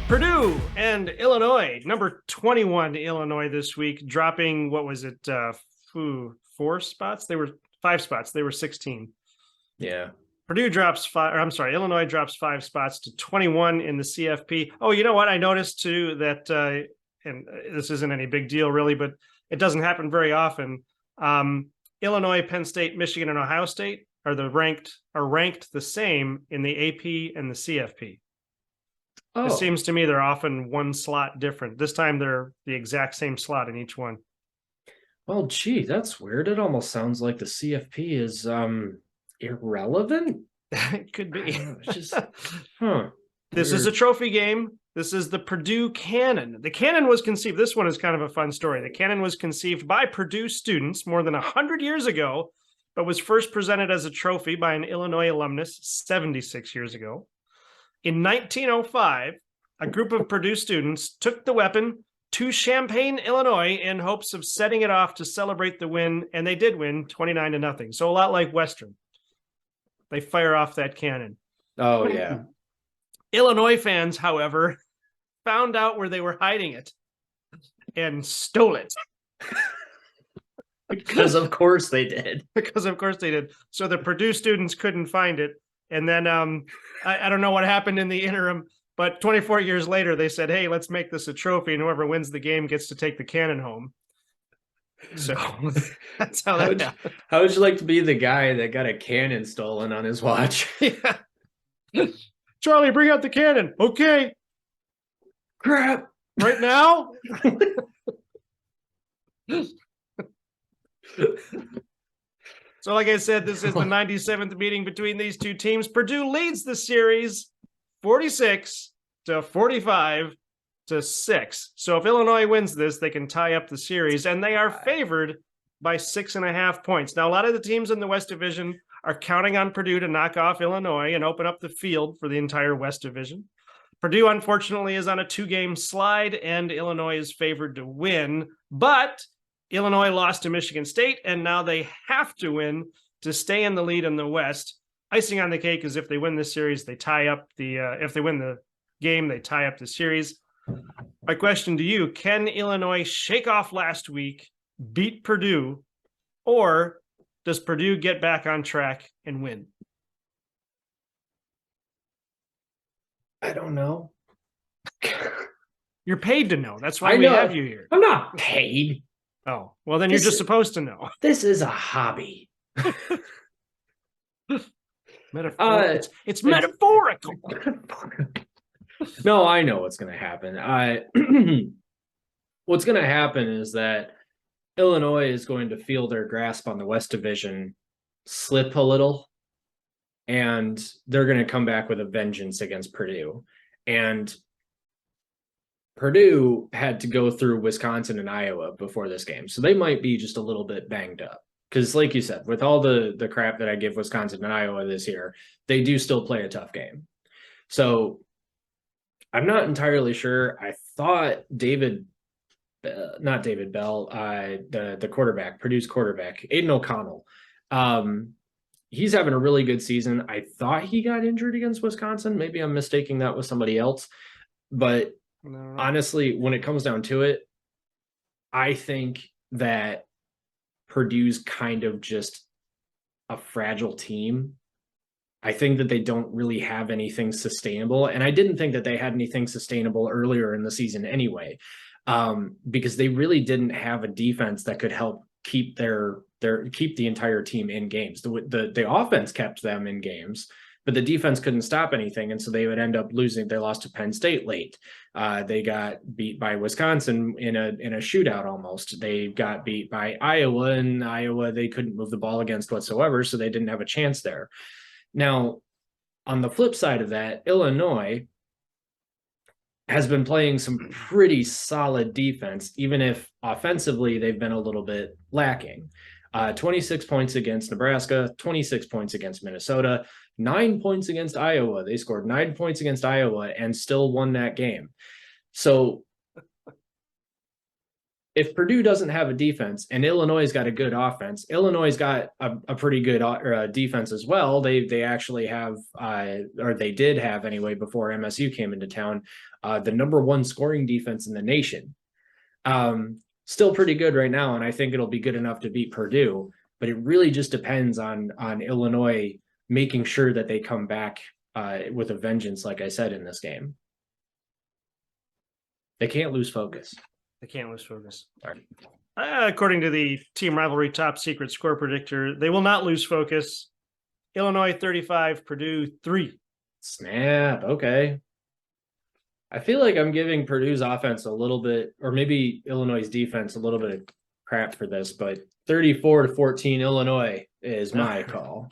Purdue and Illinois, number 21 Illinois this week, dropping, what was it, 4 spots? They were 5 spots. They were 16. Yeah. Purdue drops 5, or I'm sorry, Illinois drops 5 spots to 21 in the CFP. Oh, you know what? I noticed too that, and this isn't any big deal really, but it doesn't happen very often. Illinois, Penn State, Michigan, and Ohio State are ranked the same in the AP and the CFP. Oh, It seems to me they're often one slot different. This time they're the exact same slot in each one. well, gee, that's weird. It almost sounds like the CFP is irrelevant. It could be. It's just, huh. This is a trophy game. This is the Purdue Cannon. The Cannon was conceived. This one is kind of a fun story. The Cannon was conceived by Purdue students more than 100 years ago, but was first presented as a trophy by an Illinois alumnus 76 years ago. In 1905, a group of Purdue students took the weapon to Champaign, Illinois, in hopes of setting it off to celebrate the win, and they did win 29-0. So a lot like Western. They fire off that cannon. Oh, yeah. Illinois fans, however, found out where they were hiding it and stole it. Because of course they did. So the Purdue students couldn't find it. And then I don't know what happened in the interim, but 24 years later, they said, hey, let's make this a trophy, and whoever wins the game gets to take the cannon home. So that's how that happened. How would you like to be the guy that got a cannon stolen on his watch? Yeah. Charlie, bring out the cannon. Okay. Crap. Right now? So like I said, this is the 97th meeting between these two teams. Purdue leads the series 46-45-6. So if Illinois wins this, they can tie up the series, and they are favored by 6.5 points. Now, a lot of the teams in the West Division are counting on Purdue to knock off Illinois and open up the field for the entire West Division. Purdue, unfortunately, is on a 2-game slide, and Illinois is favored to win, but Illinois lost to Michigan State, and now they have to win to stay in the lead in the West. Icing on the cake is if they win this series, they tie up the if they win the game, they tie up the series. My question to you, can Illinois shake off last week, beat Purdue, or does Purdue get back on track and win? I don't know. You're paid to know. That's why we have you here. I'm not paid. Oh, well, then you're just supposed to know. This is a hobby. It's metaphorical. No, I know what's going to happen. What's going to happen is that Illinois is going to feel their grasp on the West Division slip a little, and they're going to come back with a vengeance against Purdue. And Purdue had to go through Wisconsin and Iowa before this game, so they might be just a little bit banged up. Because like you said, with all the crap that I give Wisconsin and Iowa this year, they do still play a tough game. So I'm not entirely sure. I thought not David Bell, the quarterback, Purdue's quarterback, Aiden O'Connell, he's having a really good season. I thought he got injured against Wisconsin. Maybe I'm mistaking that with somebody else. But honestly, when it comes down to it, I think that Purdue's kind of just a fragile team. I think that they don't really have anything sustainable. And I didn't think that they had anything sustainable earlier in the season anyway, because they really didn't have a defense that could help keep keep the entire team in games. The offense kept them in games, but the defense couldn't stop anything. And so they would end up losing. They lost to Penn State late. They got beat by Wisconsin in a shootout almost. They got beat by Iowa, and Iowa, they couldn't move the ball against whatsoever. So they didn't have a chance there. Now, on the flip side of that, Illinois has been playing some pretty solid defense, even if offensively they've been a little bit lacking. 26 points against Nebraska, 26 points against Minnesota, 9 points against Iowa. They scored 9 points against Iowa and still won that game. So if Purdue doesn't have a defense and Illinois got a good offense, Illinois got a pretty good defense as well. They actually have, or they did have anyway, before MSU came into town, the number one scoring defense in the nation. Still pretty good right now, and I think it'll be good enough to beat Purdue. But it really just depends on Illinois making sure that they come back with a vengeance, like I said, in this game. They can't lose focus. They can't lose focus. According to the Team Rivalry Top Secret Score Predictor, they will not lose focus. Illinois 35, Purdue 3. Snap. Okay. I feel like I'm giving Purdue's offense a little bit, or maybe Illinois' defense a little bit of crap for this, but 34-14 Illinois is my call.